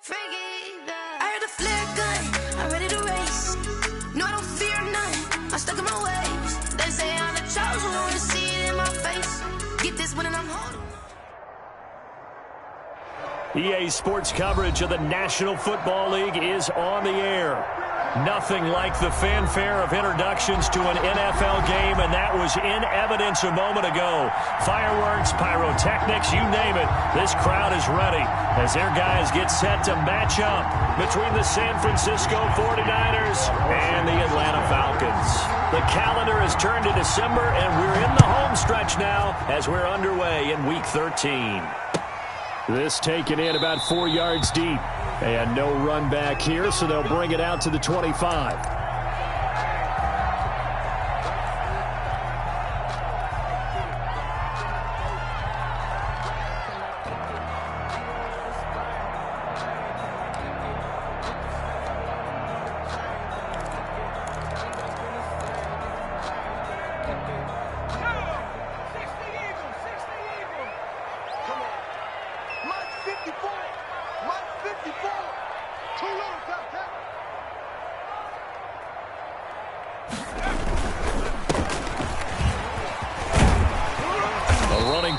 I heard a flare gun, I'm ready to race. No, I don't fear none, I'm stuck in my ways. They say I'm the chosen one, to see it in my face. Get this one and I'm holding. EA Sports coverage of the National Football League is on the air. Nothing like the fanfare of introductions to an NFL game, and that was in evidence a moment ago. Fireworks, pyrotechnics, you name it. This crowd is ready as their guys get set to match up between the San Francisco 49ers and the Atlanta Falcons. The calendar has turned to December, and we're in the home stretch now as we're underway in Week 13. This taken in about 4 yards deep. And no run back here, so they'll bring it out to the 25.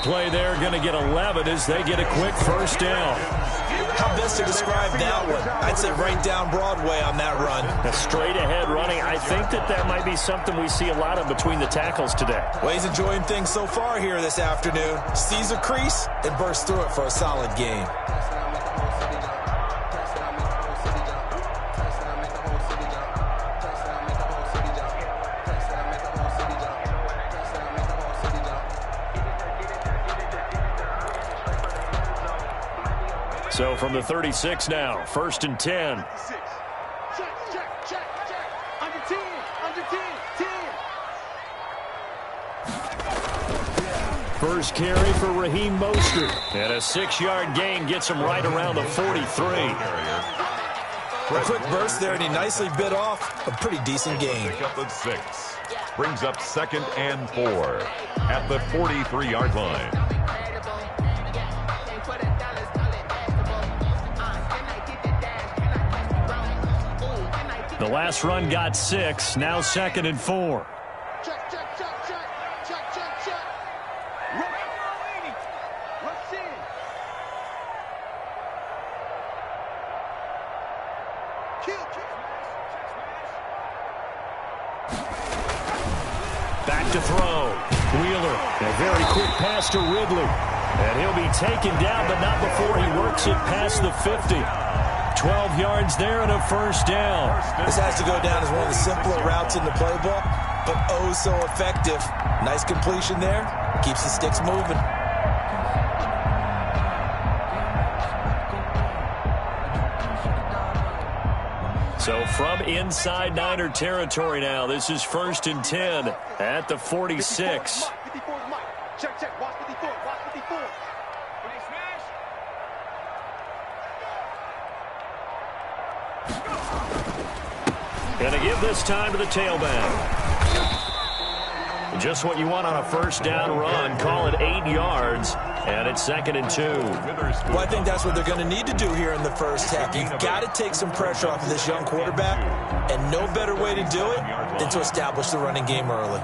Play there, going to get 11 as they get a quick first down. How best to describe that one? I'd say right down Broadway on that run. A straight ahead running. I think that might be something we see a lot of between the tackles today. Well, he's enjoying things so far here this afternoon. Sees a crease and bursts through it for a solid gain. So from the 36 now, 1st and 10. Check. Under 10, under 10. First carry for Raheem Mostert. And a 6-yard gain gets him right around the 43. A quick burst there, and he nicely bit off a pretty decent gain. Pick up at 6. Brings up 2nd and 4 at the 43-yard line. The last run got 6, now 2nd and 4. Check. Rush in. Kill. Back to throw. Wheeler, a very quick pass to Ridley. And he'll be taken down, but not before he works it past the 50. 12 yards there and a first down. This has to go down as one of the simpler routes in the playbook, but oh so effective. Nice completion there. Keeps the sticks moving. So from inside Niner territory now, this is 1st and 10 at the 46. 54's Mike. Check. Watch 54. Going to give this time to the tailback. Just what you want on a first down run. Call it 8 yards, and it's 2nd and 2. Well, I think that's what they're going to need to do here in the first half. You've got to take some pressure off of this young quarterback, and no better way to do it than to establish the running game early.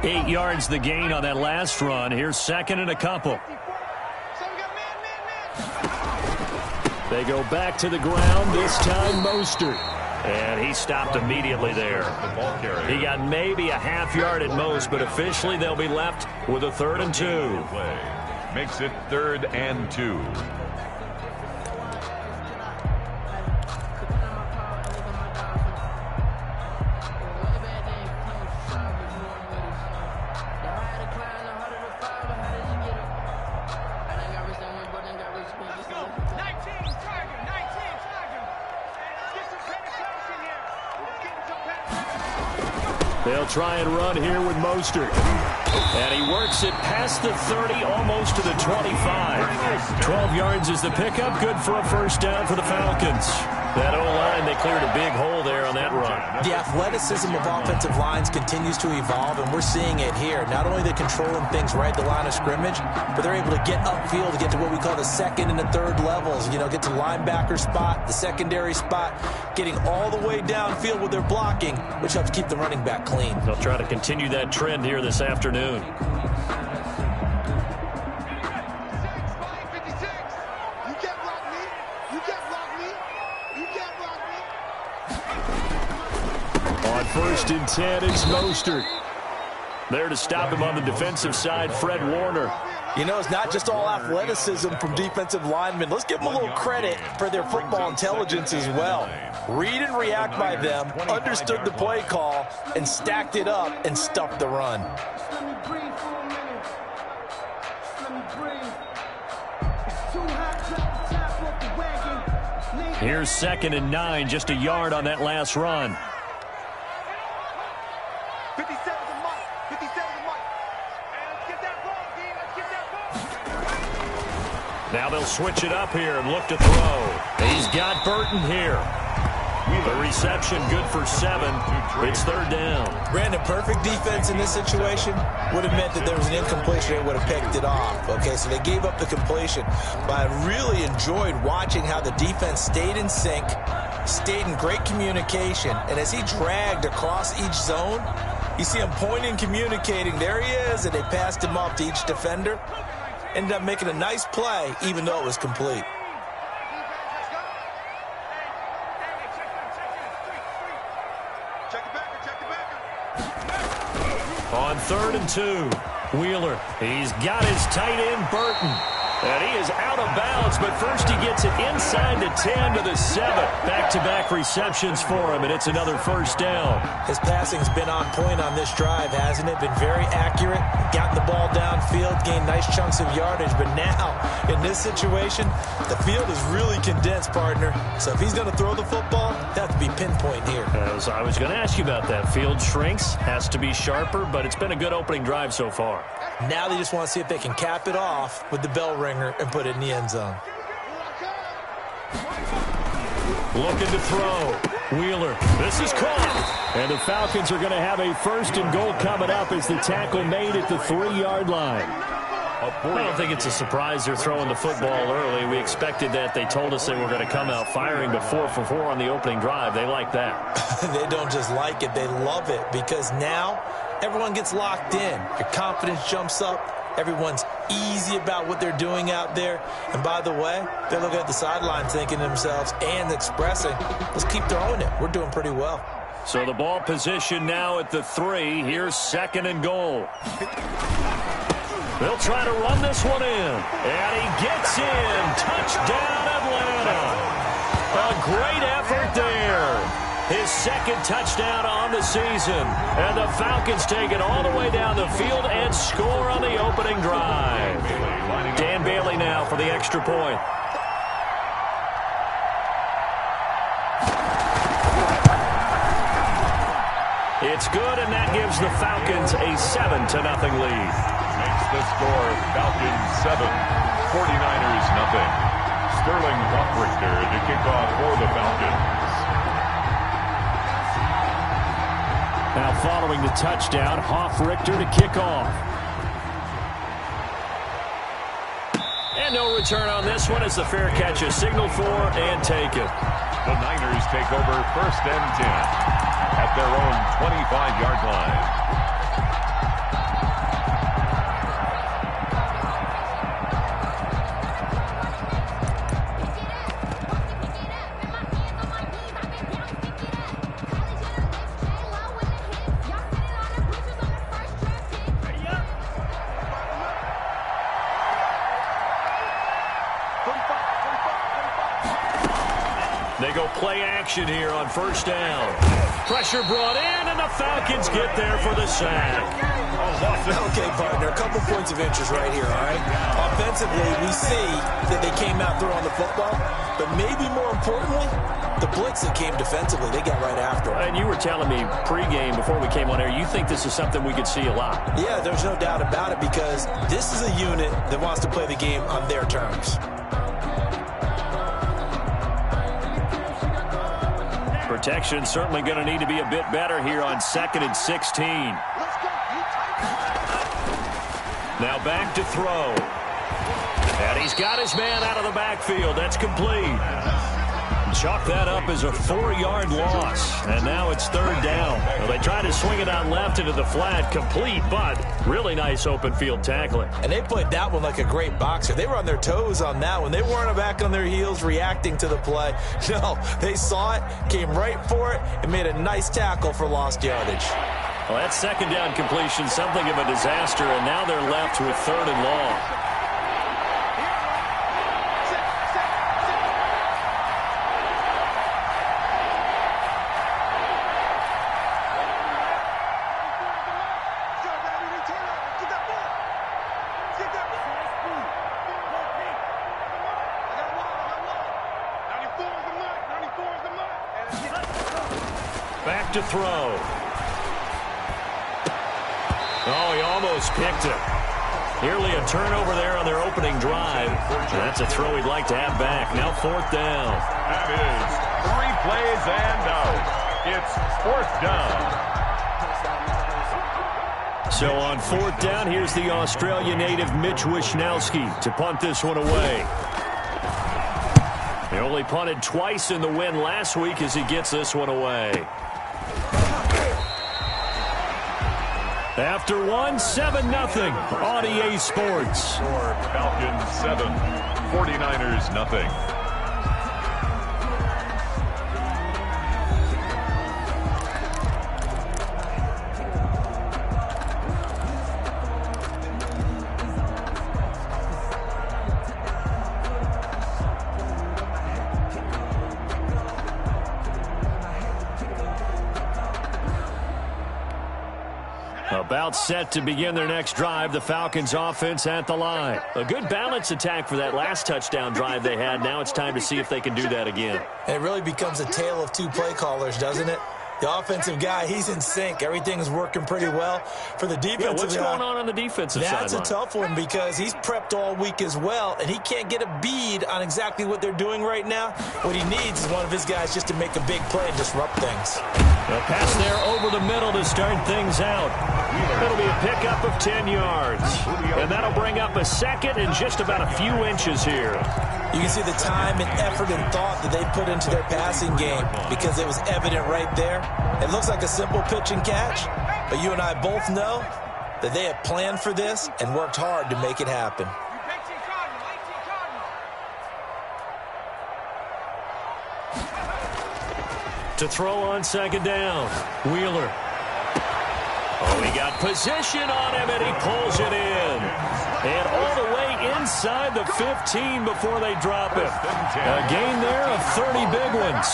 Eight yards the gain on that last run. Here's 2nd and a couple. They go back to the ground, this time Mostert. And he stopped immediately there. He got maybe a half yard at most, but officially they'll be left with a 3rd and 2. Makes it 3rd and 2. They'll try and run here with Mostert. And he works it past the 30, almost to the 25. 12 yards is the pickup. Good for a first down for the Falcons. That O-line, they cleared a big hole there on that run. The athleticism of offensive lines continues to evolve, and we're seeing it here. Not only are they controlling things right at the line of scrimmage, but they're able to get upfield to get to what we call the second and the third levels. You know, get to linebacker spot, the secondary spot, getting all the way downfield with their blocking, which helps keep the running back clean. They'll try to continue that trend here this afternoon. On 1st and 10, it's Mostert. There to stop him on the defensive side, Fred Warner. You know, it's not just all athleticism from defensive linemen. Let's give them a little credit for their football intelligence as well. Read and react by them, understood the play call, and stacked it up and stuffed the run. Here's 2nd and 9, just a yard on that last run. 57 to Mike. 57 to Mike. Hey, let's get that ball, D. Let's get that ball. Now they'll switch it up here and look to throw. He's got Burton here. The reception good for 7. It's 3rd down. Brandon, perfect defense in this situation would have meant that there was an incompletion. They would have picked it off. Okay, so they gave up the completion. But I really enjoyed watching how the defense stayed in sync, stayed in great communication, and as he dragged across each zone, you see him pointing, communicating. There he is, and they passed him off to each defender. Ended up making a nice play, even though it was complete. On 3rd and 2, Wheeler. He's got his tight end, Burton. And he is out of bounds, but first he gets it inside the 10 to the 7. Back-to-back receptions for him, and it's another 1st down. His passing's been on point on this drive, hasn't it? Been very accurate, gotten the ball downfield, gained nice chunks of yardage. But now, in this situation, the field is really condensed, partner. So if he's going to throw the football, he'll have to be pinpoint here. As I was going to ask you about that. Field shrinks, has to be sharper, but it's been a good opening drive so far. Now they just want to see if they can cap it off with the bell ringer and put it in the end zone. Looking to throw. Wheeler. This is caught. And the Falcons are going to have a 1st and goal coming up as the tackle made at the 3-yard line. I don't think it's a surprise they're throwing the football early. We expected that. They told us they were going to come out firing, but 4 for 4 on the opening drive. They like that. They don't just like it. They love it because now everyone gets locked in. Your confidence jumps up. Everyone's easy about what they're doing out there. And by the way, they look at the sideline thinking to themselves and expressing, let's keep throwing it. We're doing pretty well. So the ball position now at the 3. Here's 2nd and goal. They'll try to run this one in. And he gets in. Touchdown, Atlanta. A great effort there. His 2nd touchdown on the season. And the Falcons take it all the way down the field and score on the opening drive. Dan Bailey now for the extra point. It's good, and that gives the Falcons a 7-0 lead. Makes the score Falcons 7, 49ers 0. Sterling Hoffrichter to kick off for the Falcons. Now following the touchdown, Hoffrichter to kick off. And no return on this one as the fair catch is signaled for and taken. The Niners take over 1st and 10 at their own 25-yard line. They go play action here on 1st down. Pressure brought in, and the Falcons get there for the sack. Okay, partner, a couple points of interest right here, all right? Offensively, we see that they came out throwing the football, but maybe more importantly, the blitz that came defensively, they got right after it. And you were telling me pregame before we came on air, you think this is something we could see a lot. Yeah, there's no doubt about it because this is a unit that wants to play the game on their terms. Protection certainly going to need to be a bit better here on 2nd and 16. Now back to throw. And he's got his man out of the backfield. That's complete. Chalk that up as a 4-yard loss. And now it's 3rd down. Well, they tried to swing it out left into the flat. Complete, but really nice open field tackling. And they played that one like a great boxer. They were on their toes on that one. They weren't back on their heels reacting to the play. No, they saw it, came right for it, and made a nice tackle for lost yardage. Well, that 2nd down completion, something of a disaster, and now they're left with 3rd and long. Back to throw. Oh, he almost picked it. Nearly a turnover there on their opening drive. That's a throw he'd like to have back. Now 4th down. That is 3 plays and out. It's 4th down. So on 4th down, here's the Australia native Mitch Wishnowski to punt this one away. He only punted twice in the win last week as he gets this one away. After 7-0 on EA Sports. Falcons 7, 49ers nothing. About set to begin their next drive, the Falcons offense at the line. A good balance attack for that last touchdown drive they had. Now it's time to see if they can do that again. And it really becomes a tale of 2 play callers, doesn't it? The offensive guy, he's in sync. Everything's working pretty well. For the defensive what's going on the defensive side? That's a tough one because he's prepped all week as well, and he can't get a bead on exactly what they're doing right now. What he needs is one of his guys just to make a big play and disrupt things. A pass there over the middle to start things out. It'll be a pickup of 10 yards. And that'll bring up a 2nd and just about a few inches here. You can see the time and effort and thought that they put into their passing game because it was evident right there. It looks like a simple pitch and catch, but you and I both know that they have planned for this and worked hard to make it happen. To throw on 2nd down, Wheeler. Oh, he got position on him, and he pulls it in. And all the way inside the 15 before they drop it. A gain there of 30 big ones.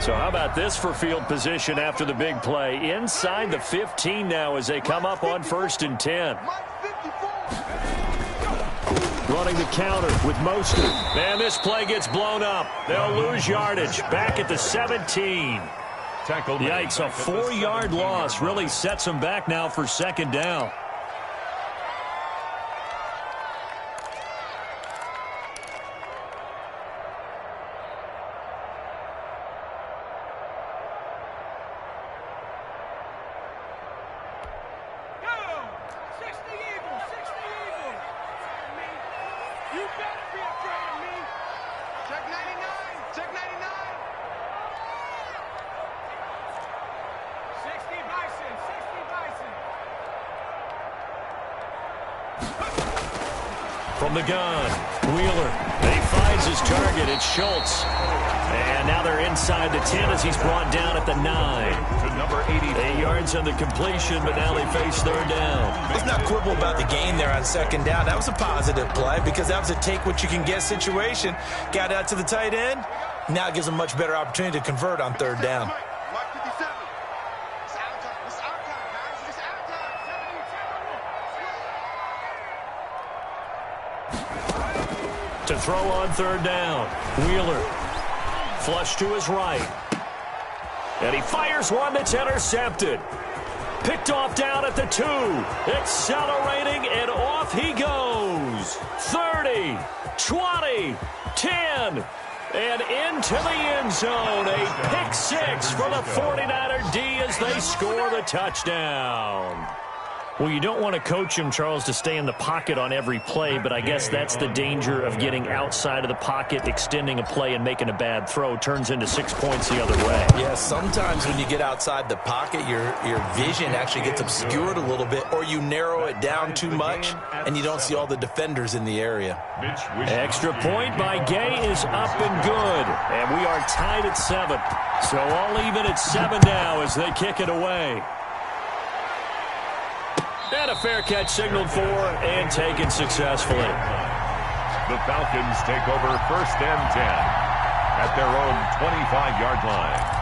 So how about this for field position after the big play? Inside the 15 now as they come up on 1st and 10. Running the counter with Mostert. And this play gets blown up. They'll lose yardage. Back at the 17. Yikes, a 4-yard loss really sets them back now for 2nd down. From the gun, Wheeler. He finds his target. It's Schultz. And now they're inside the 10 as he's brought down at the 9. To number 80. 8 yards on the completion, but now they face 3rd down. Let's not quibble about the gain there on 2nd down. That was a positive play because that was a take-what-you-can-get situation. Got out to the tight end. Now it gives them a much better opportunity to convert on 3rd down. To throw on 3rd down, Wheeler. Flush to his right. And he fires one that's intercepted. Picked off down at the 2. Accelerating, and off he goes. 30, 20, 10, and into the end zone. A pick 6 for the 49er D as they score the touchdown. Well, you don't want to coach him, Charles, to stay in the pocket on every play, but I guess that's the danger of getting outside of the pocket, extending a play, and making a bad throw. Turns into 6 points the other way. Yeah, sometimes when you get outside the pocket, your vision actually gets obscured a little bit, or you narrow it down too much, and you don't see all the defenders in the area. Extra point by Gay is up and good, and we are tied at 7. So all even at 7 now as they kick it away. And a fair catch signaled for and taken successfully. The Falcons take over 1st and 10 at their own 25-yard line.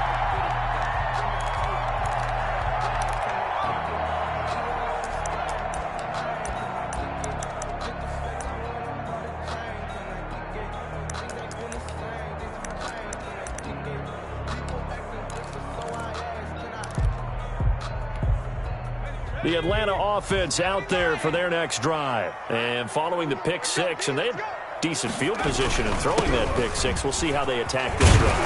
The Atlanta offense out there for their next drive. And following the pick 6, and they had decent field position in throwing that pick 6. We'll see how they attack this drive.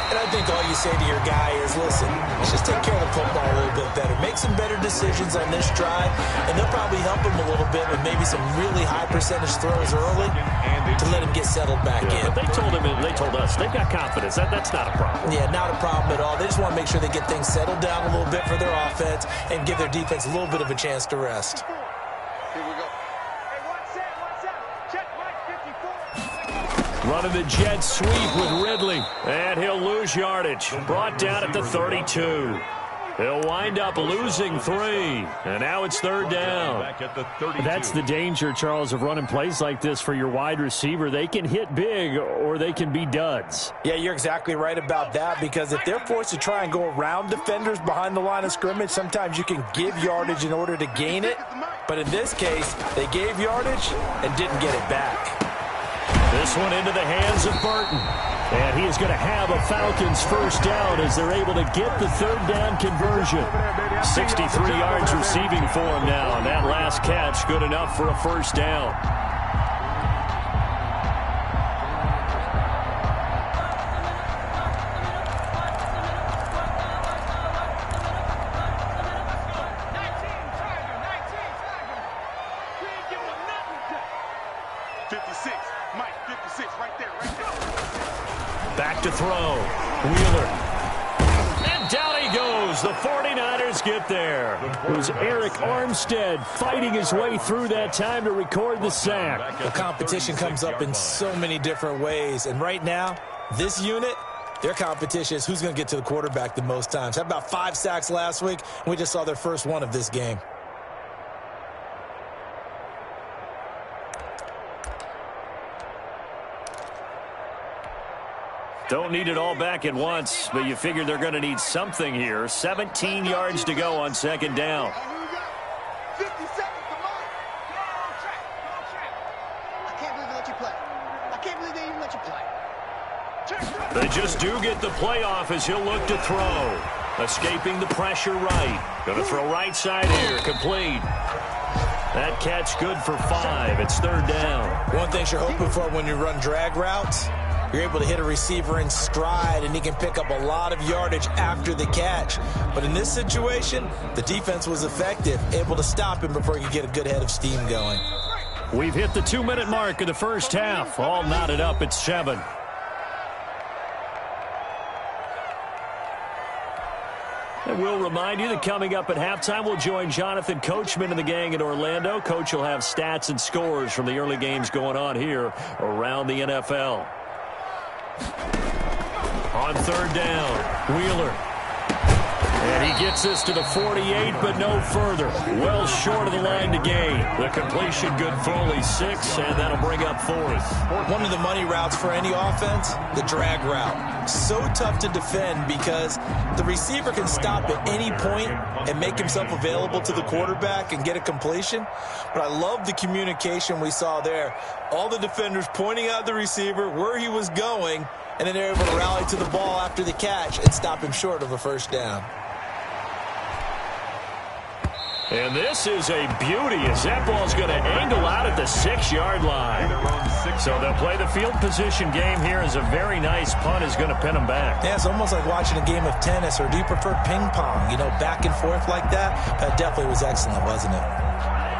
And I think all you say to your guy is, listen, let's just take care of the football a little bit better. Make some better decisions on this drive, and they'll probably help him a little bit with maybe some really high percentage throws early to let him get settled back in. But they told us they've got confidence. That's not a problem. Yeah, not a problem at all. They just want to make sure they get things settled down a little bit for their offense and give their defense a little bit of a chance to rest. Here we go. Hey, one set. Check Mike 54. Running the jet sweep with Ridley, and he'll lose yardage. Brought down at the 32. He'll wind up losing 3, and now it's 3rd down. That's the danger, Charles, of running plays like this for your wide receiver. They can hit big, or they can be duds. Yeah, you're exactly right about that, because if they're forced to try and go around defenders behind the line of scrimmage, sometimes you can give yardage in order to gain it. But in this case, they gave yardage and didn't get it back. This one into the hands of Burton. And he is going to have a Falcons first down as they're able to get the 3rd down conversion. 63 yards receiving for him now. And that last catch good enough for a first down. Back to throw. Wheeler. And down he goes. The 49ers get there. It was Eric Armstead fighting his way through that time to record the sack. The competition comes up in so many different ways. And right now, this unit, their competition is who's going to get to the quarterback the most times. Had about 5 sacks last week, and we just saw their first one of this game. Don't need it all back at once, but you figure they're going to need something here. 17 yards to go on 2nd down. 50 seconds to mark. I can't believe they let you play. I can't believe they even let you play. They just do get the playoff as he'll look to throw. Escaping the pressure right. Going to throw right side here. Complete. That catch good for 5. It's 3rd down. One thing you're hoping for when you run drag routes, you're able to hit a receiver in stride, and he can pick up a lot of yardage after the catch. But in this situation, the defense was effective, able to stop him before he could get a good head of steam going. We've hit the 2-minute mark of the first half. All knotted up at 7. And we'll remind you that coming up at halftime, we'll join Jonathan Coachman and the gang in Orlando. Coach will have stats and scores from the early games going on here around the NFL. On 3rd down, Wheeler. And he gets this to the 48, but no further. Well short of the line to gain. The completion good for only 6, and that'll bring up 4th. One of the money routes for any offense, the drag route. So tough to defend because the receiver can stop at any point and make himself available to the quarterback and get a completion. But I love the communication we saw there. All the defenders pointing out the receiver, where he was going, and then they're able to rally to the ball after the catch and stop him short of a first down. And this is a beauty as that ball's going to angle out at the 6-yard line. So they'll play the field position game here as a very nice punt is going to pin them back. Yeah, it's almost like watching a game of tennis, or do you prefer ping pong? You know, back and forth like that? That definitely was excellent, wasn't it?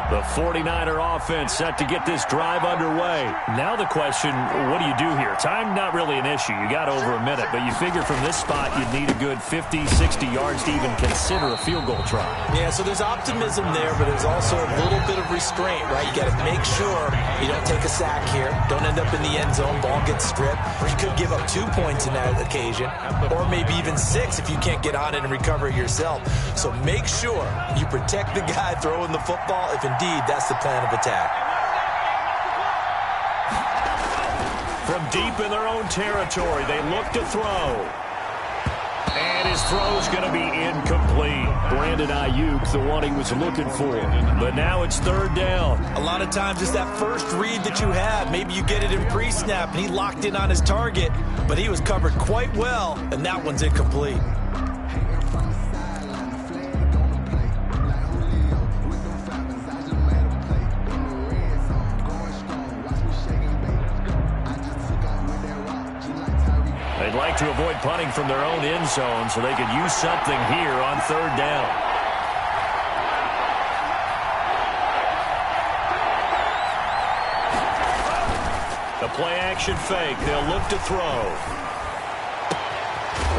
The 49er offense set to get this drive underway. Now the question, what do you do here? Time not really an issue. You got over a minute, but you figure from this spot you'd need a good 50, 60 yards to even consider a field goal try. Yeah, so there's optimism there, but there's also a little bit of restraint, right? You got to make sure you don't take a sack here. Don't end up in the end zone. Ball gets stripped. You could give up 2 points in that occasion, or maybe even 6 if you can't get on it and recover it yourself. So make sure you protect the guy throwing the football if indeed that's the plan of attack. From deep in their own territory, they look to throw. And his throw's going to be incomplete. Brandon Ayuk, the one he was looking for. But now it's 3rd down. A lot of times it's that first read that you have. Maybe you get it in pre-snap, and he locked in on his target, but he was covered quite well, and that one's incomplete. They'd like to avoid punting from their own end zone so they could use something here on 3rd down. The play-action fake. They'll look to throw.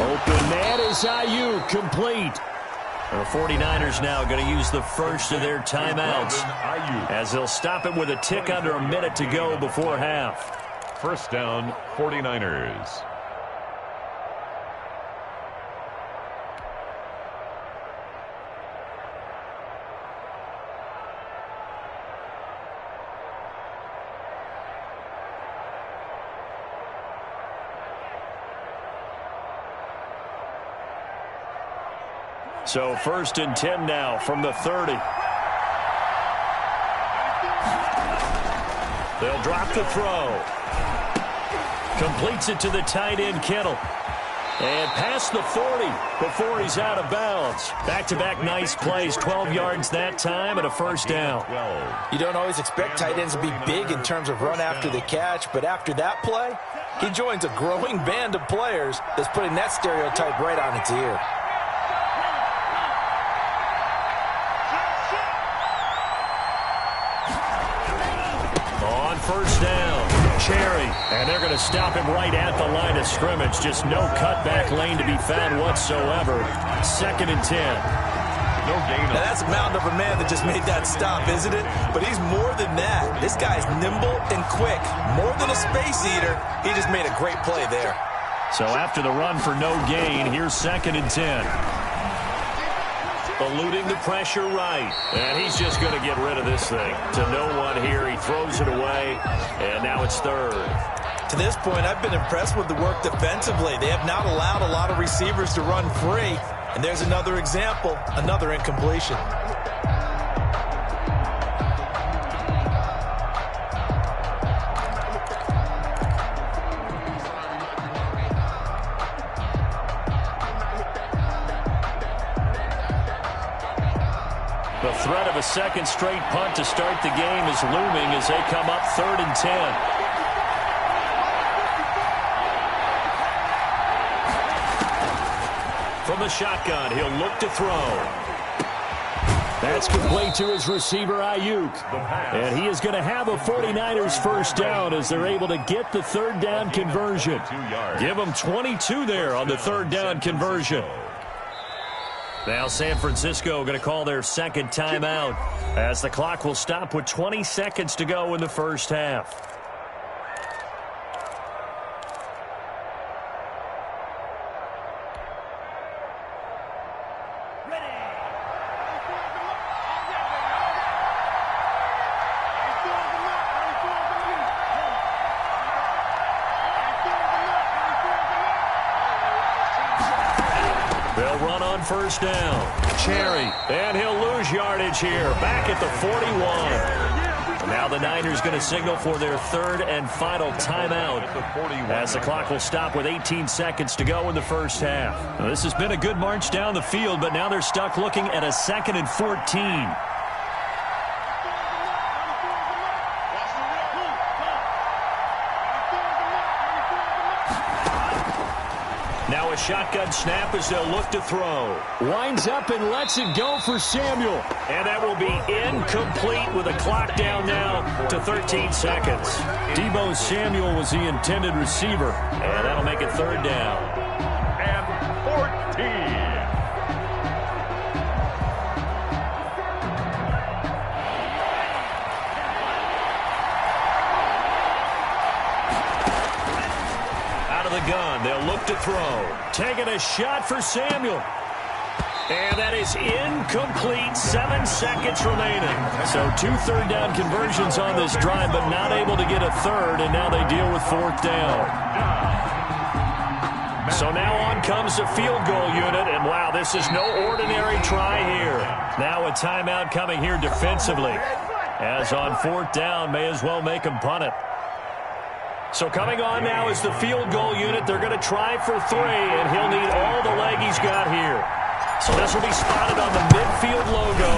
Open man is Ayuk, complete. The 49ers now going to use the first of their timeouts as they'll stop it with a tick under a minute to go before half. 1st down, 49ers. So 1st and 10 now from the 30. They'll drop the throw. Completes it to the tight end, Kittle. And past the 40 before he's out of bounds. Back-to-back nice plays, 12 yards that time and a 1st down. You don't always expect tight ends to be big in terms of run after the catch, but after that play, he joins a growing band of players that's putting that stereotype right on its ear. On 1st down, Cherry, and they're going to stop him right at the line of scrimmage. Just no cutback lane to be found whatsoever. 2nd and 10. No gain. Now that's a mountain of a man that just made that stop, isn't it? But he's more than that. This guy's nimble and quick. More than a space eater. He just made a great play there. So after the run for no gain, here's 2nd and 10. Eluding the pressure right. And he's just going to get rid of this thing. To no one here. He throws it away. And now it's 3rd. To this point, I've been impressed with the work defensively. They have not allowed a lot of receivers to run free. And there's another example, another incompletion. The threat of a 2nd straight punt to start the game is looming as they come up 3rd and 10. From the shotgun, he'll look to throw. That's complete to his receiver, Ayuk. And he is going to have a 49ers 1st down as they're able to get the 3rd down conversion. Give them 22 there on the 3rd down conversion. Now San Francisco going to call their 2nd timeout as the clock will stop with 20 seconds to go in the 1st half. They'll run on 1st down. Cherry, and he'll lose yardage here. Back at the 41. Now the Niners going to signal for their third and final timeout as the clock will stop with 18 seconds to go in the first half. Now, this has been a good march down the field, but now they're stuck looking at a 2nd and 14. Now a shotgun snap as they'll look to throw. Winds up and lets it go for Samuel. And that will be incomplete with a clock down now to 13 seconds. Deebo Samuel was the intended receiver. And that'll make it 3rd down. And 14. Gun. They'll look to throw. Taking a shot for Samuel. And that is incomplete. 7 seconds remaining. So 2 third-down conversions on this drive, but not able to get a third, and now they deal with 4th down. So now on comes the field goal unit, and wow, this is no ordinary try here. Now a timeout coming here defensively. As on 4th down, may as well make them punt it. So coming on now is the field goal unit. They're going to try for 3, and he'll need all the leg he's got here. So this will be spotted on the midfield logo.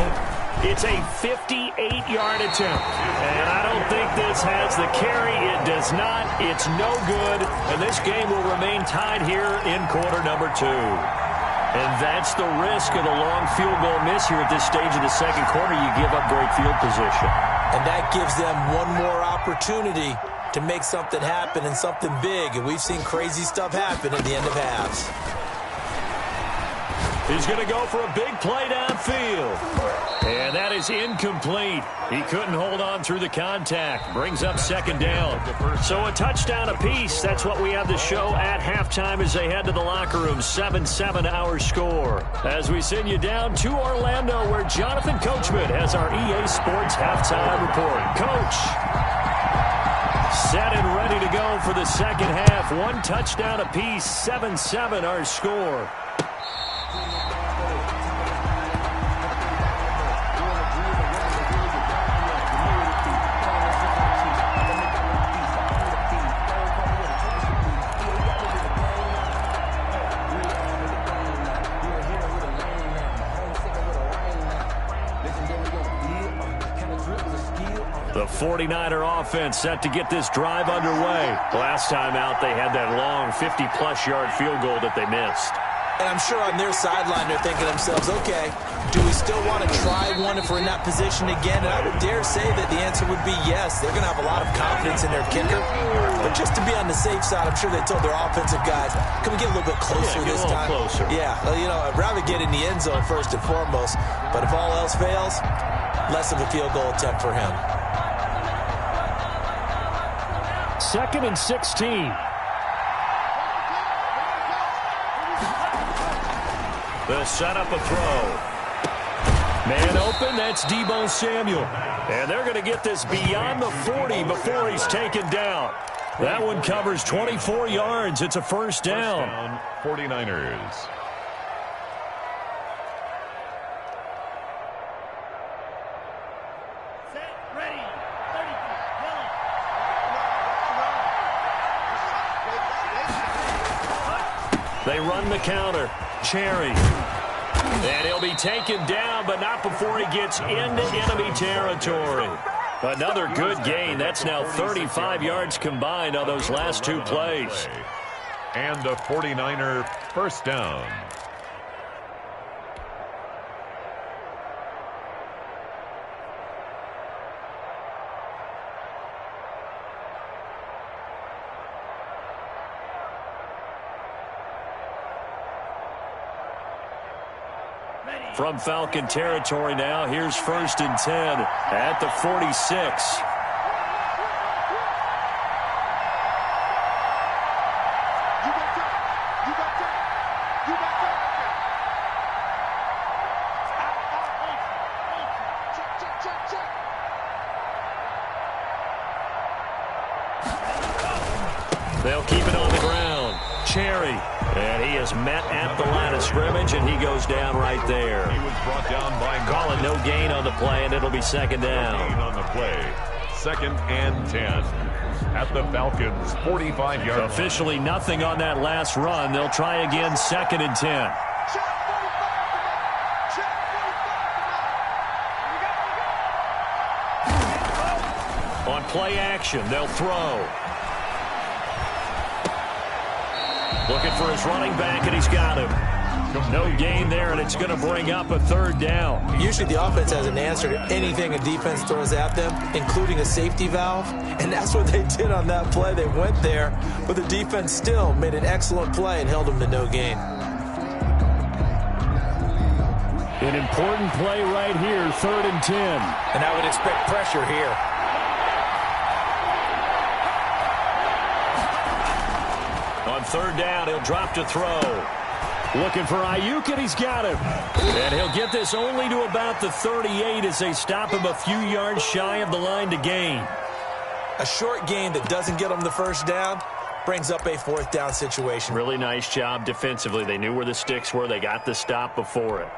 It's a 58-yard attempt. And I don't think this has the carry. It does not. It's no good. And this game will remain tied here in quarter number 2. And that's the risk of the long field goal miss here at this stage of the second quarter. You give up great field position. And that gives them one more opportunity to make something happen and something big. And we've seen crazy stuff happen at the end of halves. He's going to go for a big play downfield. And that is incomplete. He couldn't hold on through the contact. Brings up 2nd down. So a touchdown apiece. That's what we have to show at halftime as they head to the locker room. 7-7 our score. As we send you down to Orlando, where Jonathan Coachman has our EA Sports halftime report. Coach. Set and ready to go for the second half. 1 touchdown apiece. 7-7 our score. The 49er offense set to get this drive underway. Last time out, they had that long 50-plus yard field goal that they missed. And I'm sure on their sideline they're thinking to themselves, okay, do we still want to try one if we're in that position again? And I would dare say that the answer would be yes. They're going to have a lot of confidence in their kicker. But just to be on the safe side, I'm sure they told their offensive guys, can we get a little bit closer this time? Closer. Yeah, you know, I'd rather get in the end zone first and foremost. But if all else fails, less of a field goal attempt for him. 2nd and 16. They'll set up a throw. Man open, that's Deebo Samuel. And they're going to get this beyond the 40 before he's taken down. That one covers 24 yards. It's a 1st down. 49ers. They run the counter. Cherry. And he'll be taken down, but not before he gets into enemy territory. Another good gain. That's now 35 yards combined on those last 2 plays. And a 49er 1st down. From Falcon territory now, here's 1st and 10 at the 46. They'll keep it on the ground. Cherry. And he is met at the line of scrimmage, and he goes down right there. He was brought down by Call it no gain on the play, and it'll be 2nd down. On the play. 2nd and 10 at the Falcons' 45-yard line. Officially nothing on that last run. They'll try again 2nd and 10. On play action, they'll throw. Looking for his running back, and he's got him. No gain there, and it's going to bring up a 3rd down. Usually the offense has an answer to anything a defense throws at them, including a safety valve, and that's what they did on that play. They went there, but the defense still made an excellent play and held them to no gain. An important play right here, 3rd and 10. And I would expect pressure here. On 3rd down, he'll drop to throw. Looking for Ayuk, and he's got him. And he'll get this only to about the 38 as they stop him a few yards shy of the line to gain. A short gain that doesn't get them the 1st down brings up a 4th down situation. Really nice job defensively. They knew where the sticks were. They got the stop before it.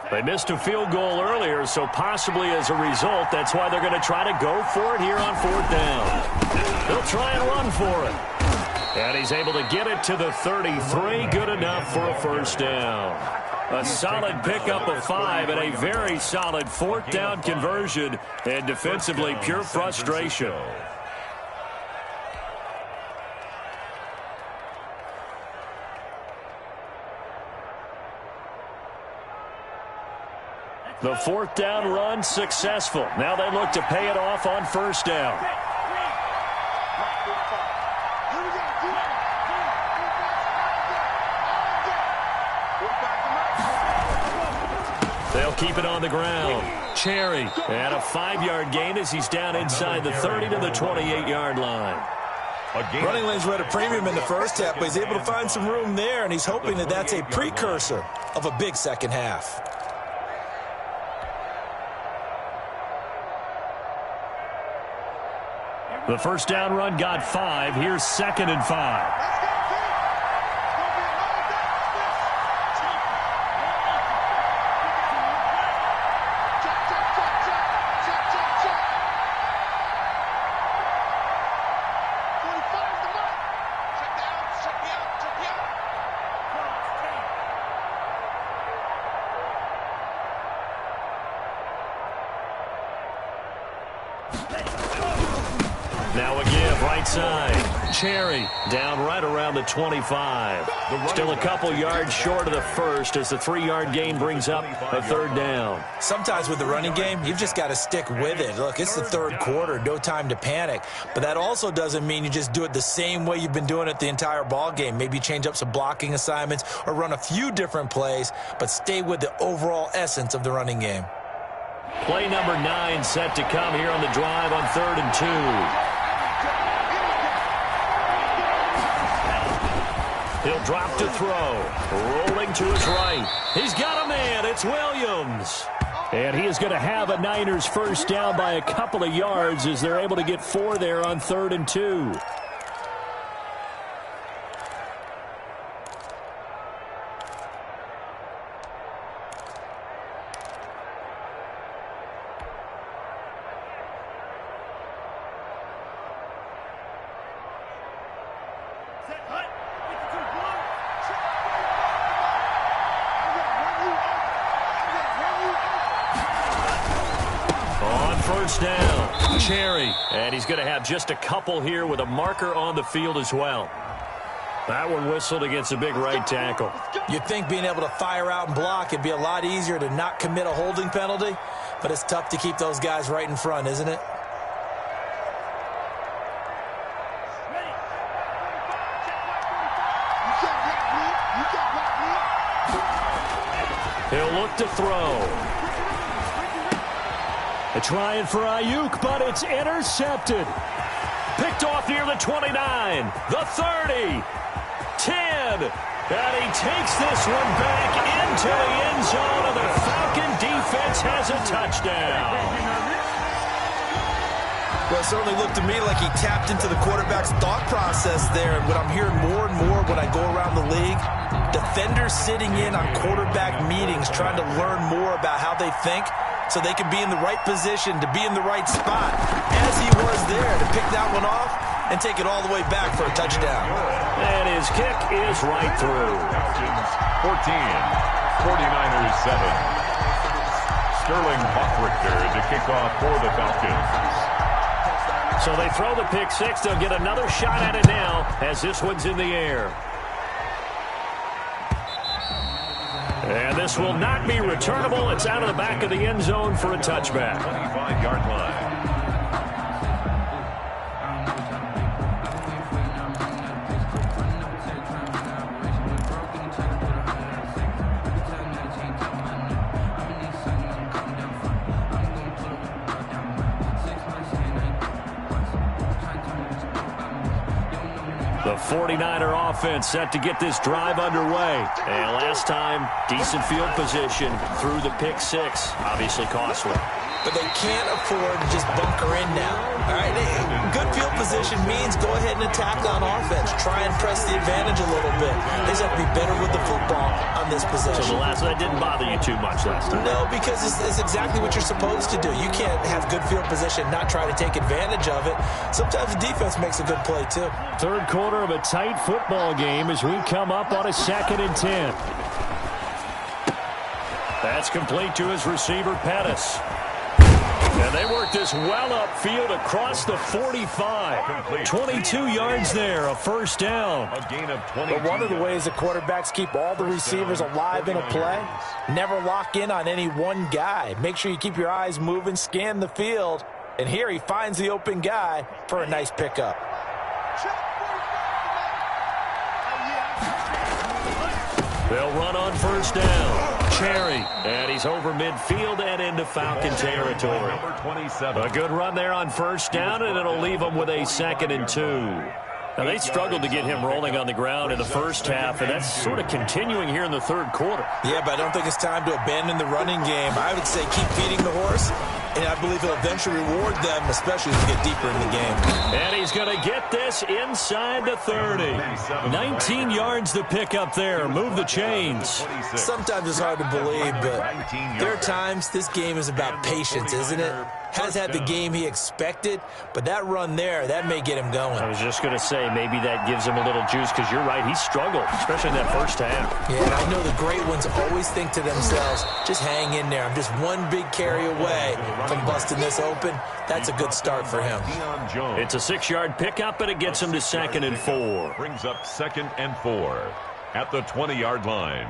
They missed a field goal earlier, so possibly as a result, that's why they're going to try to go for it here on 4th down. They'll try and run for it. And he's able to get it to the 33. Good enough for a 1st down. A solid pickup of 5 and a very solid 4th down conversion. And defensively, pure frustration. The 4th down run successful. Now they look to pay it off on 1st down. They'll keep it on the ground. Cherry and a 5-yard gain as he's down inside the 30 to the 28-yard line. Running lanes were at a premium in the 1st half, but he's able to find some room there, and he's hoping that that's a precursor of a big 2nd half. The 1st down run got 5. Here's 2nd and 5. Now a give right side. Cherry down right around the 25. Still a couple yards short of the 1st as the 3-yard gain brings up a 3rd down. Sometimes with the running game, you've just got to stick with it. Look, it's the 3rd quarter, no time to panic. But that also doesn't mean you just do it the same way you've been doing it the entire ball game. Maybe change up some blocking assignments or run a few different plays, but stay with the overall essence of the running game. Play number 9 set to come here on the drive on 3rd and 2. He'll drop to throw. Rolling to his right. He's got a man. It's Williams. And he is going to have a Niners 1st down by a couple of yards as they're able to get 4 there on 3rd and 2. First down, Cherry. And he's going to have just a couple here with a marker on the field as well. That one whistled against a big right tackle. You'd think being able to fire out and block it'd be a lot easier to not commit a holding penalty, but it's tough to keep those guys right in front, isn't it? He'll look to throw. They're trying for Ayuk, but it's intercepted. Picked off near the 29, the 30, 10. And he takes this one back into the end zone, and the Falcon defense has a touchdown. Well, it certainly looked to me like he tapped into the quarterback's thought process there. And what I'm hearing more and more when I go around the league, defenders sitting in on quarterback meetings trying to learn more about how they think so they can be in the right position, to be in the right spot, as he was there, to pick that one off and take it all the way back for a touchdown. And his kick is right through. Falcons 14, 49ers 7. Sterling Hockrichter to kick off for the Falcons. So they throw the pick six. They'll get another shot at it now as this one's in the air. And this will not be returnable. It's out of the back of the end zone for a touchback. 25-yard line. The 49er offense set to get this drive underway. And last time, decent field position through the pick six. Obviously costly. But they can't afford to just bunker in now. All right, good field position means go ahead and attack on offense. Try and press the advantage a little bit. They just have to be better with the football on this possession. So that didn't bother you too much last time? No, because it's exactly what you're supposed to do. You can't have good field position, not try to take advantage of it. Sometimes the defense makes a good play, too. Third quarter of a tight football game as we come up on a 2nd and 10. That's complete to his receiver, Pettis. And they work this well upfield across the 45. 22 yards there, a first down. A gain of 20. But one of the ways the quarterbacks keep all the receivers alive in a play, never lock in on any one guy. Make sure you keep your eyes moving, scan the field. And here he finds the open guy for a nice pickup. They'll run on first down. Cherry, and he's over midfield and into Falcon territory. Number 27. A good run there on first down, and it'll leave them with a 2nd and 2. Now, they struggled to get him rolling on the ground in the first half, and that's sort of continuing here in the third quarter. Yeah, but I don't think it's time to abandon the running game. I would say keep feeding the horse, and I believe he'll eventually reward them, especially as we get deeper in the game. And he's going to get this inside the 30. 19 yards to pick up there. Move the chains. Sometimes it's hard to believe, but there are times this game is about patience, isn't it? Has had the game he expected, but that run there, that may get him going. I was just going to say, maybe that gives him a little juice, because you're right, he struggled, especially in that first half. Yeah, and I know the great ones always think to themselves, just hang in there. I'm just one big carry away from busting this open. That's a good start for him. It's a 6-yard pickup, and it gets him to 2nd and 4. Brings up 2nd and 4 at the 20-yard line.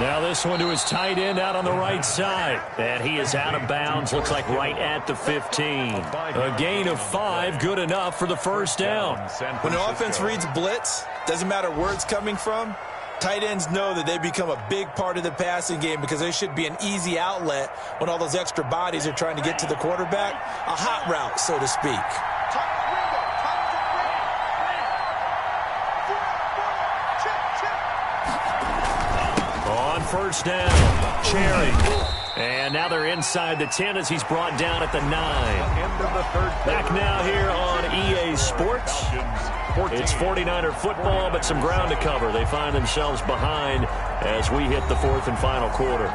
Now this one to his tight end out on the right side. And he is out of bounds, looks like right at the 15. A gain of 5, good enough for the first down. When the offense reads blitz, doesn't matter where it's coming from, tight ends know that they become a big part of the passing game because they should be an easy outlet when all those extra bodies are trying to get to the quarterback. A hot route, so to speak. On first down, Cherry. And now they're inside the 10 as he's brought down at the 9. Back now here on EA Sports. It's 49er football, but some ground to cover. They find themselves behind as we hit the 4th and final quarter.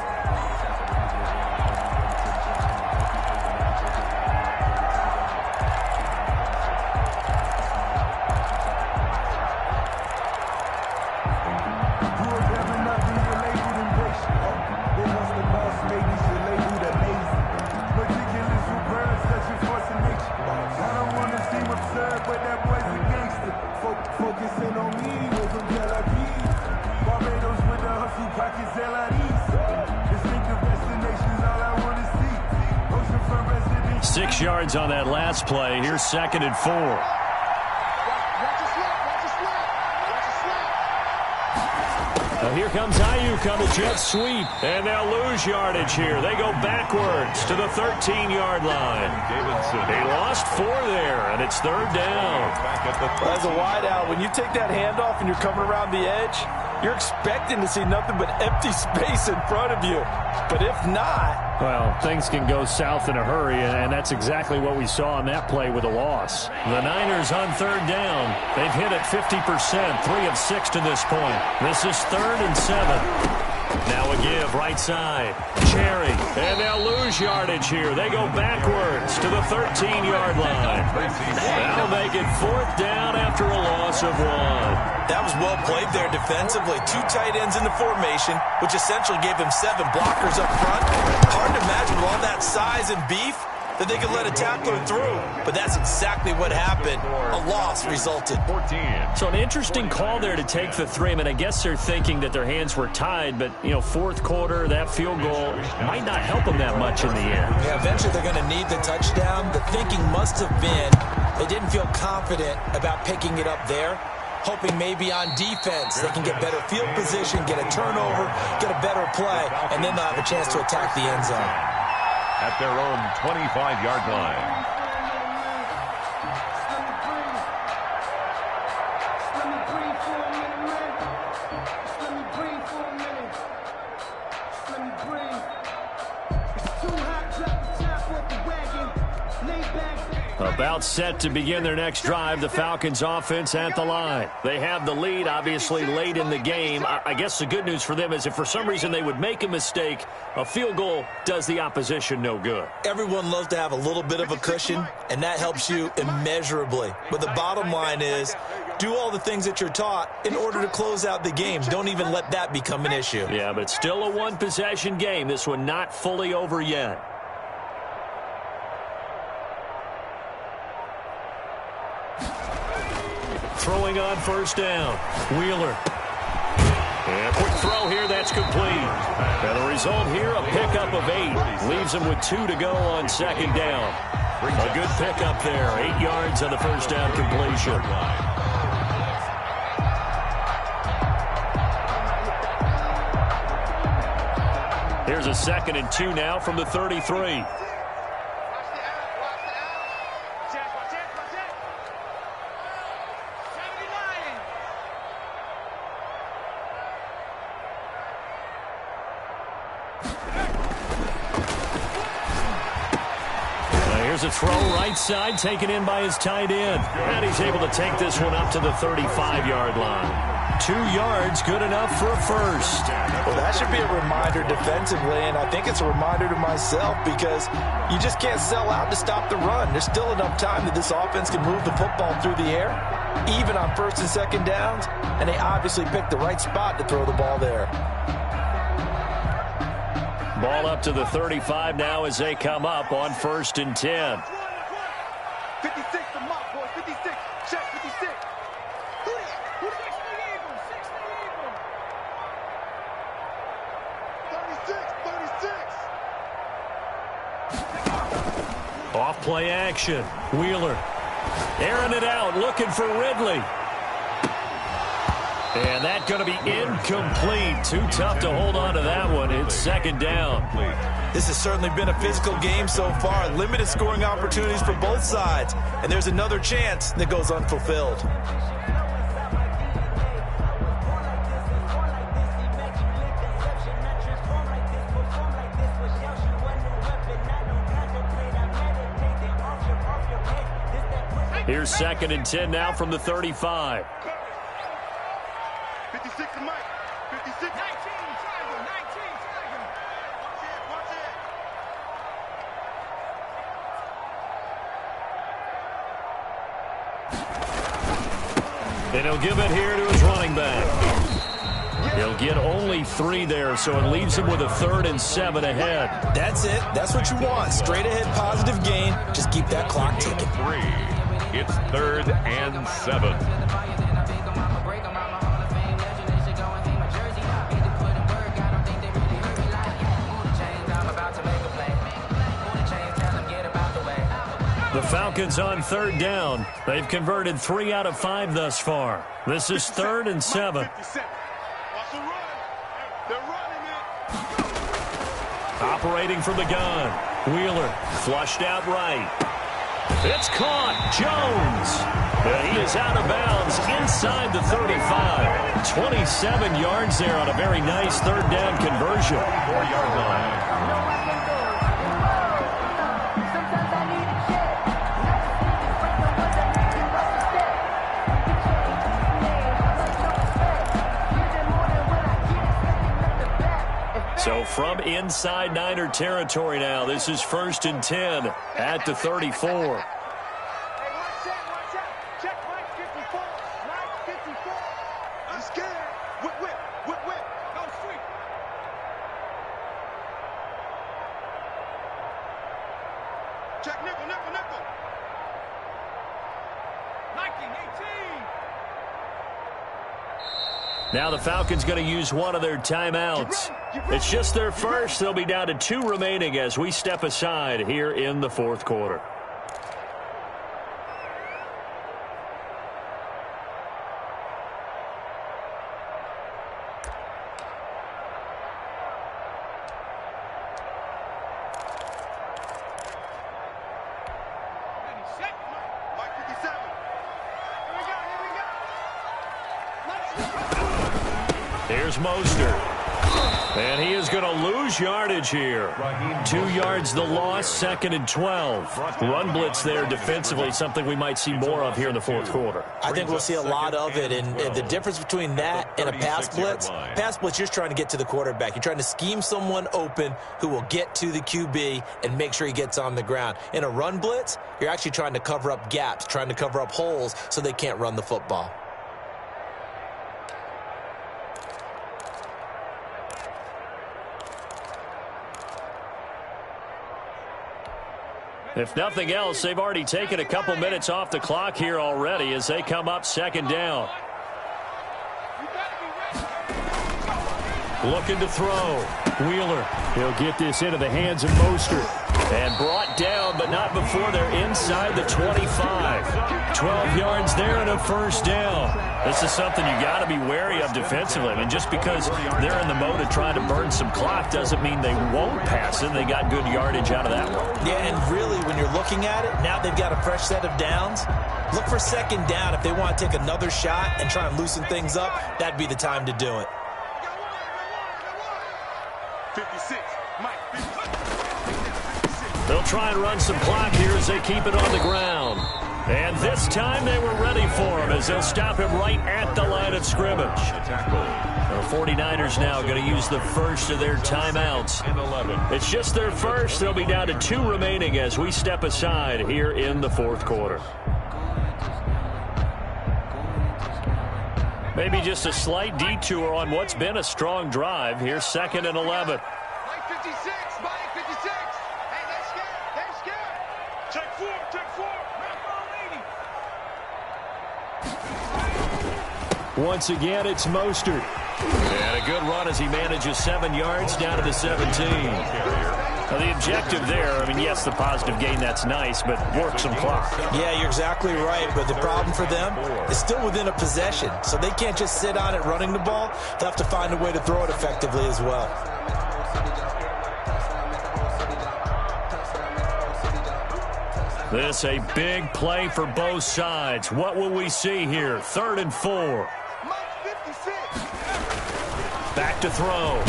Yards on that last play. Here's 2nd and 4. Now here comes Ayuk on the jet sweep, and they'll lose yardage here. They go backwards to the 13-yard line. They lost 4 there, and it's 3rd down. As a wideout, when you take that handoff and you're coming around the edge, you're expecting to see nothing but empty space in front of you. But if not... Well, things can go south in a hurry, and that's exactly what we saw on that play with a loss. The Niners on third down. They've hit it 50%, 3 of 6 to this point. This is 3rd and 7. Now a give, right side. Cherry, and they'll lose yardage here. They go backwards to the 13-yard line. That'll make it 4th down after a loss of 1. That was well played there defensively. 2 tight ends in the formation, which essentially gave him 7 blockers up front. Hard to imagine with all that size and beef that they could let a tackler through, but that's exactly what happened. A loss resulted. 14. So an interesting call there to take the 3. I mean, I guess they're thinking that their hands were tied, but, you know, 4th quarter, that field goal might not help them that much in the end. Yeah, eventually they're going to need the touchdown. The thinking must have been they didn't feel confident about picking it up there, hoping maybe on defense they can get better field position, get a turnover, get a better play, and then they'll have a chance to attack the end zone. At their own 25-yard line. About set to begin their next drive, the Falcons offense at the line. They have the lead, obviously, late in the game. I guess the good news for them is if for some reason they would make a mistake, a field goal does the opposition no good. Everyone loves to have a little bit of a cushion, and that helps you immeasurably. But the bottom line is, do all the things that you're taught in order to close out the game. Don't even let that become an issue. Yeah, but still a one-possession game. This one not fully over yet. Throwing on first down. Wheeler. And a quick throw here, that's complete. And the result here, a pickup of 8. Leaves him with 2 to go on second down. A good pickup there. 8 yards on the first down completion. Here's a 2nd and 2 now from the 33. Here's a throw right side, taken in by his tight end. And he's able to take this one up to the 35-yard line. 2 yards, good enough for a first. Well, that should be a reminder defensively, and I think it's a reminder to myself because you just can't sell out to stop the run. There's still enough time that this offense can move the football through the air, even on 1st and 2nd downs, and they obviously picked the right spot to throw the ball there. Ball up to the 35 now as they come up on 1st and 10. 56 to Mott, boys. 56. Check 56. Who 6 the Eagle? 6 the Eagle. 36. Off play action. Wheeler. Airing it out, looking for Ridley. And that's going to be incomplete. Too tough to hold on to that one. It's 2nd down. This has certainly been a physical game so far. Limited scoring opportunities for both sides. And there's another chance that goes unfulfilled. Here's 2nd and 10 now from the 35. 56 to Mike. 56. 19. Triangle. 19. Triangle. Watch it. And he'll give it here to his running back. He'll get only 3 there, so it leaves him with a 3rd and 7 ahead. That's it. That's what you want. Straight ahead positive gain. Just keep that clock ticking. 3. It's 3rd and 7. The Falcons on 3rd down. They've converted 3 out of 5 thus far. This is 3rd and 7. Operating from the gun. Wheeler flushed out right. It's caught. Jones. He is is out of bounds inside the 35. 27 yards there on a very nice third down conversion. 4-yard line. So from inside Niner territory now, this is 1st and 10 at the 34. Check nickel, nickel, nickel. 1918. Now the Falcons going to use one of their timeouts. It's just their first. They'll be down to 2 remaining as we step aside here in the 4th quarter. Here's Mostert. And he is going to lose yardage here. 2 yards the loss, 2nd and 12. Run blitz there defensively, something we might see more of here in the 4th quarter. I think we'll see a lot of it, and the difference between that and a pass blitz, you're just trying to get to the quarterback. You're trying to scheme someone open who will get to the QB and make sure he gets on the ground. In a run blitz, you're actually trying to cover up gaps, trying to cover up holes so they can't run the football. If nothing else, they've already taken a couple minutes off the clock here already as they come up 2nd down. Looking to throw. Wheeler. He'll get this into the hands of Mostert. And brought down, but not before they're inside the 25. 12 yards there and a 1st down. This is something you got to be wary of defensively. I mean, just because they're in the mode of trying to burn some clock doesn't mean they won't pass it. They got good yardage out of that one. Yeah, and really, when you're looking at it, now they've got a fresh set of downs. Look for 2nd down. If they want to take another shot and try and loosen things up, that'd be the time to do it. 56. Mike, 56. They'll try and run some clock here as they keep it on the ground. And this time they were ready for him as they'll stop him right at the line of scrimmage. The 49ers now going to use the first of their timeouts. It's just their first. They'll be down to 2 remaining as we step aside here in the 4th quarter. Maybe just a slight detour on what's been a strong drive. Here's 2nd and 11. Mike 56. Mike 56. Hey, they're scared. They're scared. Check 4. Check 4. Once again, it's Mostert. And a good run as he manages 7 yards down to the 17. Now, the objective there, I mean, yes, the positive gain, that's nice, but work some clock. Yeah, you're exactly right, but the problem for them is still within a possession, so they can't just sit on it running the ball. They'll have to find a way to throw it effectively as well. This a big play for both sides. What will we see here? 3rd and 4. Back to throw.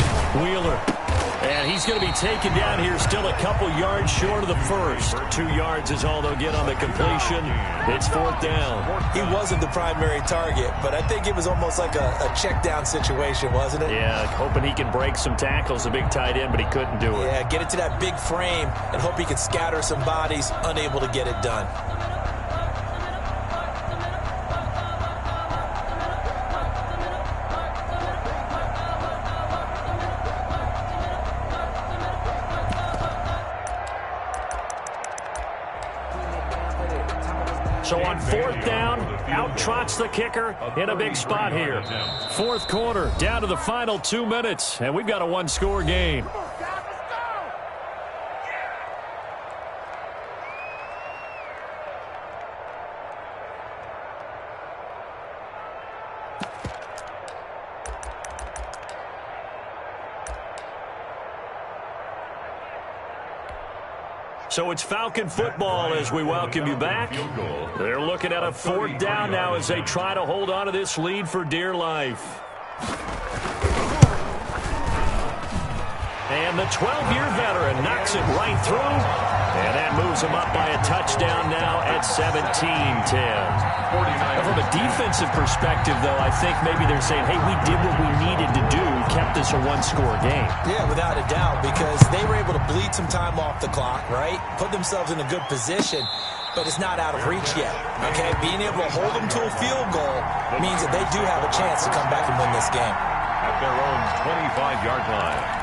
Wheeler. And he's going to be taken down here, still a couple yards short of the first. 2 yards is all they'll get on the completion. It's 4th down. He wasn't the primary target, but I think it was almost like a check down situation, wasn't it? Yeah, hoping he can break some tackles, a big tight end, but he couldn't do it. Yeah, get it to that big frame and hope he can scatter some bodies, unable to get it done. So on 4th down, out trots the kicker in a big spot here. 4th quarter, down to the final 2 minutes, and we've got a 1-score game. So it's Falcon football as we welcome you back. They're looking at a 4th down now as they try to hold on to this lead for dear life. And the 12-year veteran knocks it right through. And that moves him up by a touchdown now at 17-10. From a defensive perspective, though, I think maybe they're saying, hey, we did what we needed to do, kept this a one-score game. Yeah, without a doubt, because they were able to bleed some time off the clock, right? Put themselves in a good position, but it's not out of reach yet, okay? Being able to hold them to a field goal means that they do have a chance to come back and win this game. At their own 25-yard line.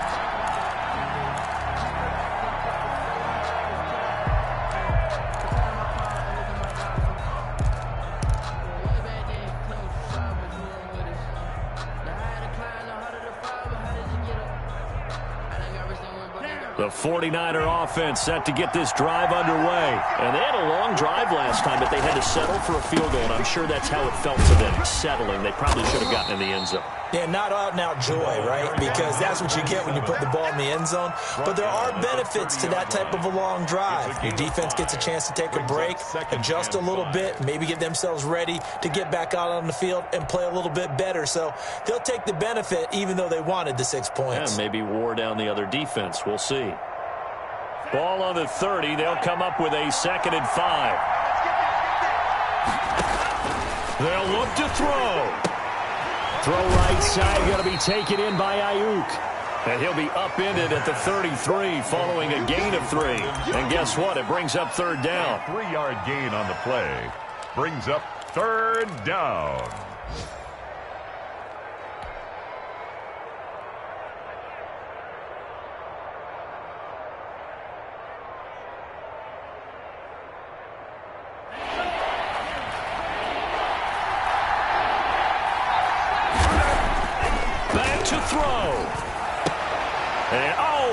The 49er offense set to get this drive underway. And they had a long drive last time, but they had to settle for a field goal, and I'm sure that's how it felt to them, settling. They probably should have gotten in the end zone. Yeah, not out-and-out joy, right? Because that's what you get when you put the ball in the end zone. But there are benefits to that type of a long drive. Your defense gets a chance to take a break, adjust a little bit, maybe get themselves ready to get back out on the field and play a little bit better. So they'll take the benefit even though they wanted the 6 points. Yeah, maybe wore down the other defense. We'll see. Ball on the 30. They'll come up with a 2nd and 5. They'll look to throw. Throw right side, going to be taken in by Ayuk. And he'll be upended at the 33 following a gain of 3. And guess what? It brings up 3rd down. 3-yard gain on the play. Brings up 3rd down.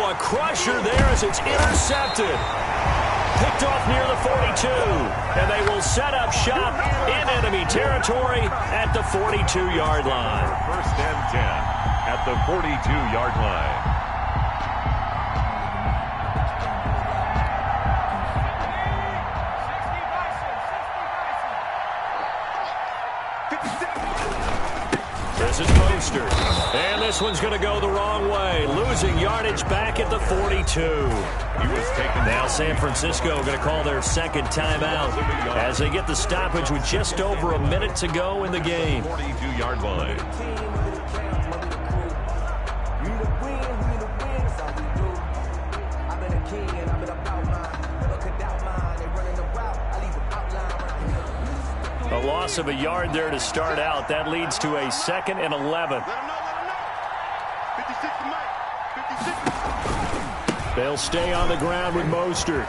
A crusher there as it's intercepted. Picked off near the 42. And they will set up shop in enemy territory at the 42-yard line. 1st and 10 at the 42-yard line. This is Mostert. And this one's going to go the wrong way. Losing yardage back at the 42. He was taken. Now San Francisco going to call their 2nd timeout as they get the stoppage with just over a minute to go in the game. 42-yard line. A loss of a yard there to start out. That leads to a 2nd and 11. They'll stay on the ground with Mostert.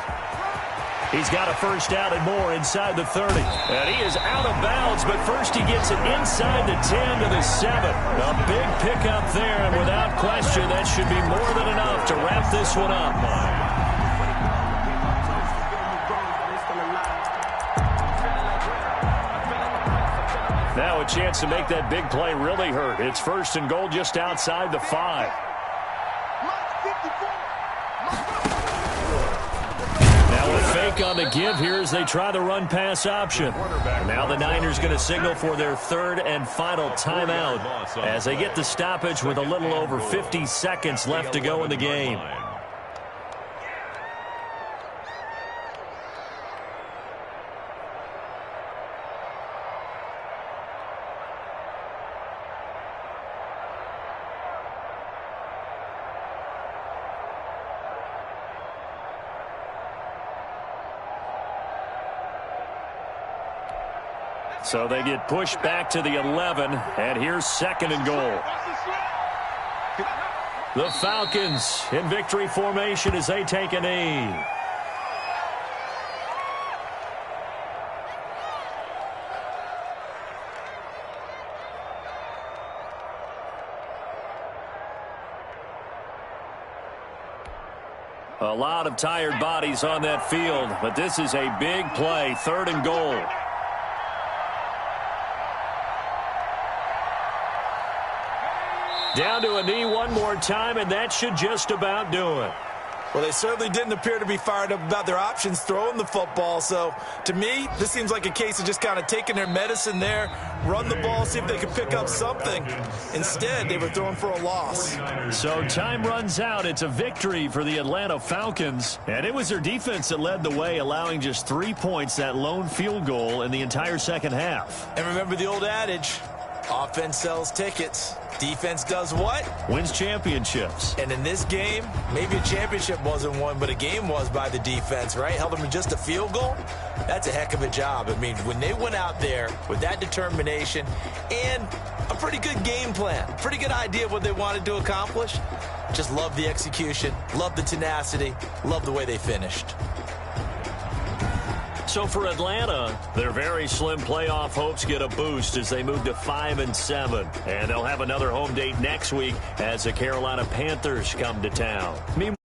He's got a 1st down and more inside the 30. And he is out of bounds, but first he gets it inside the 10 to the 7. A big pickup there, and without question, that should be more than enough to wrap this one up. Now a chance to make that big play really hurt. It's 1st and goal just outside the 5. Now a fake on the give here as they try the run-pass option. Now the Niners going to signal for their 3rd and final timeout as they get the stoppage with a little over 50 seconds left to go in the game. So they get pushed back to the 11, and here's 2nd and goal. The Falcons in victory formation as they take a knee. A lot of tired bodies on that field, but this is a big play, 3rd and goal. Down to a knee one more time, and that should just about do it. Well, they certainly didn't appear to be fired up about their options throwing the football. So, to me, this seems like a case of just kind of taking their medicine there, run the ball, see if they can pick up something. Instead, they were throwing for a loss. So time runs out. It's a victory for the Atlanta Falcons. And it was their defense that led the way, allowing just 3 points, that lone field goal in the entire second half. And remember the old adage, offense sells tickets. Defense does what? Wins championships. And in this game, maybe a championship wasn't won, but a game was by the defense, right? Held them to just a field goal. That's a heck of a job. I mean, when they went out there with that determination and a pretty good game plan, pretty good idea of what they wanted to accomplish, just love the execution, love the tenacity, love the way they finished. So for Atlanta, their very slim playoff hopes get a boost as they move to 5-7. And they'll have another home date next week as the Carolina Panthers come to town. Meanwhile,